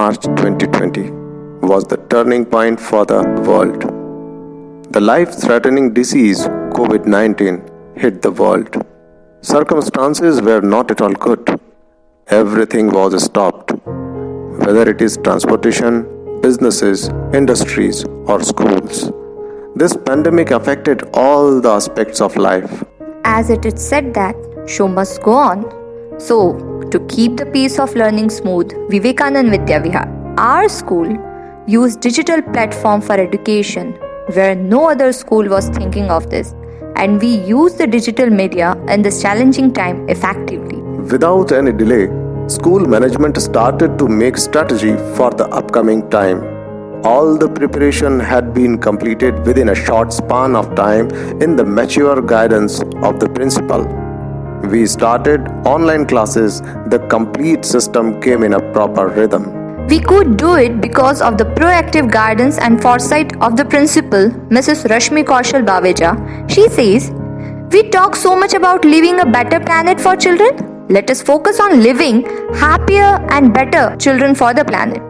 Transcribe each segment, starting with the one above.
March 2020 was the turning point for the world. The life-threatening disease COVID-19 hit the world. Circumstances were not at all good. Everything was stopped, whether it is transportation, businesses, industries, or schools. This pandemic affected all the aspects of life. As it is said that show must go on. So, to keep the pace of learning smooth, Vivekanand Vidya Vihar, our school, used digital platform for education where no other school was thinking of this, and we used the digital media in this challenging time effectively. Without any delay, school management started to make strategy for the upcoming time. All the preparation had been completed within a short span of time in the mature guidance of the principal. We started online classes, the complete system came in a proper rhythm. We could do it because of the proactive guidance and foresight of the principal, Mrs. Rashmi Kaushal Baveja. She says, "We talk so much about leaving a better planet for children. Let us focus on living happier and better children for the planet.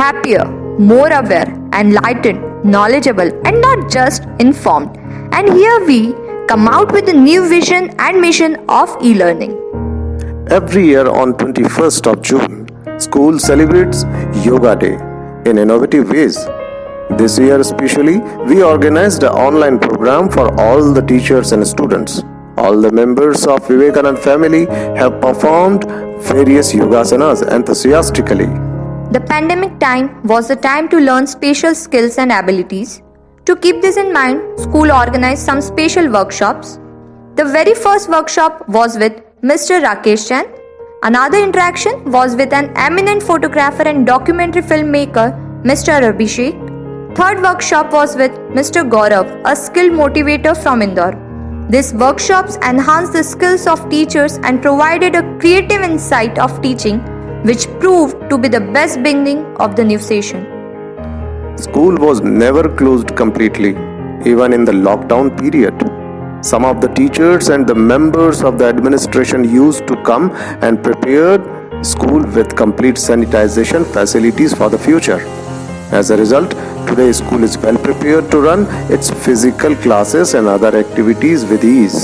Happier, more aware, enlightened, knowledgeable, and not just informed." And here we come out with a new vision and mission of e-learning. Every year on 21st of June, school celebrates Yoga Day in innovative ways. This year especially, we organized an online program for all the teachers and students. All the members of Vivekanand family have performed various yogasanas enthusiastically. The pandemic time was the time to learn special skills and abilities. To keep this in mind, school organized some special workshops. The very first workshop was with Mr. Rakesh Chand. Another interaction was with an eminent photographer and documentary filmmaker, Mr. Abhishek. Third workshop was with Mr. Gaurav, a skill motivator from Indore. These workshops enhanced the skills of teachers and provided a creative insight of teaching, which proved to be the best beginning of the new session. School was never closed completely, even in the lockdown period. Some of the teachers and the members of the administration used to come and prepare school with complete sanitization facilities for the future. As a result, today school is well prepared to run its physical classes and other activities with ease.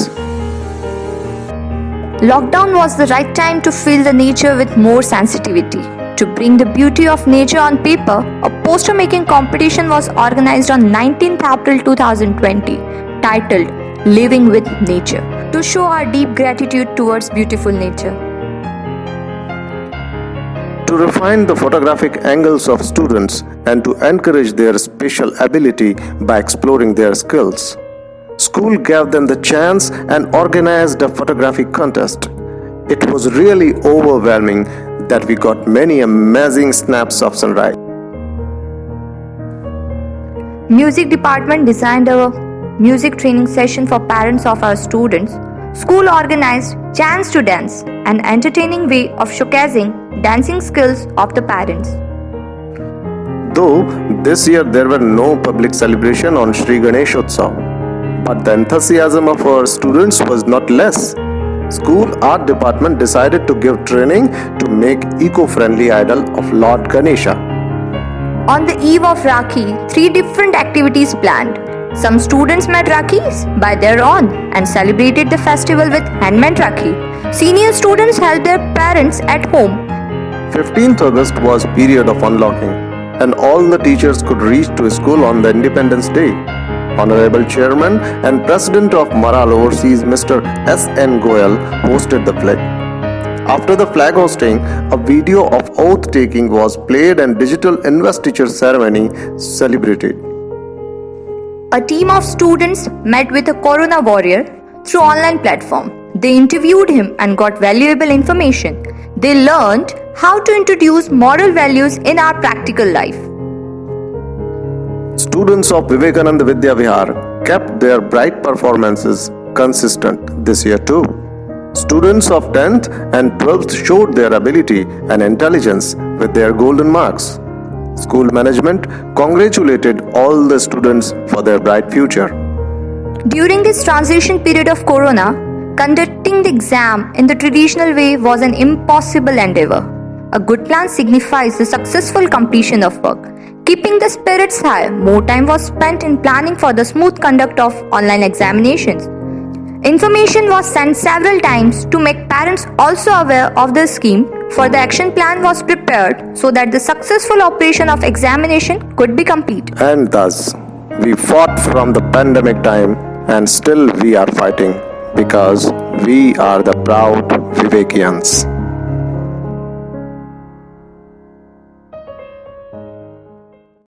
Lockdown was the right time to feel the nature with more sensitivity. To bring the beauty of nature on paper, a poster making competition was organized on 19th April 2020, titled Living with Nature, to show our deep gratitude towards beautiful nature. To refine the photographic angles of students and to encourage their special ability by exploring their skills, school gave them the chance and organized a photographic contest. It was really overwhelming that we got many amazing snaps of sunrise. Music department designed a music training session for parents of our students. School organized Chance to Dance, an entertaining way of showcasing dancing skills of the parents. Though this year there were no public celebration on Sri Ganeshotsav, but the enthusiasm of our students was not less. School art department decided to give training to make eco-friendly idol of Lord Ganesha. On the eve of Rakhi, 3 different activities planned. Some students made Rakhis by their own and celebrated the festival with handmade Rakhi. Senior students helped their parents at home. 15th August was period of unlocking and all the teachers could reach to school on the Independence Day. Honorable Chairman and President of Maral Overseas, Mr. S.N. Goyal, hosted the flag. After the flag hosting, a video of oath taking was played and digital investiture ceremony celebrated. A team of students met with a corona warrior through online platform. They interviewed him and got valuable information. They learned how to introduce moral values in our practical life. Students of Vivekananda Vidya Vihar kept their bright performances consistent this year too. Students of 10th and 12th showed their ability and intelligence with their golden marks. School management congratulated all the students for their bright future. During this transition period of corona, conducting the exam in the traditional way was an impossible endeavor. A good plan signifies the successful completion of work. Keeping the spirits high, more time was spent in planning for the smooth conduct of online examinations. Information was sent several times to make parents also aware of the scheme, for the action plan was prepared so that the successful operation of examination could be complete. And thus, we fought from the pandemic time and still we are fighting because we are the proud Vivekians.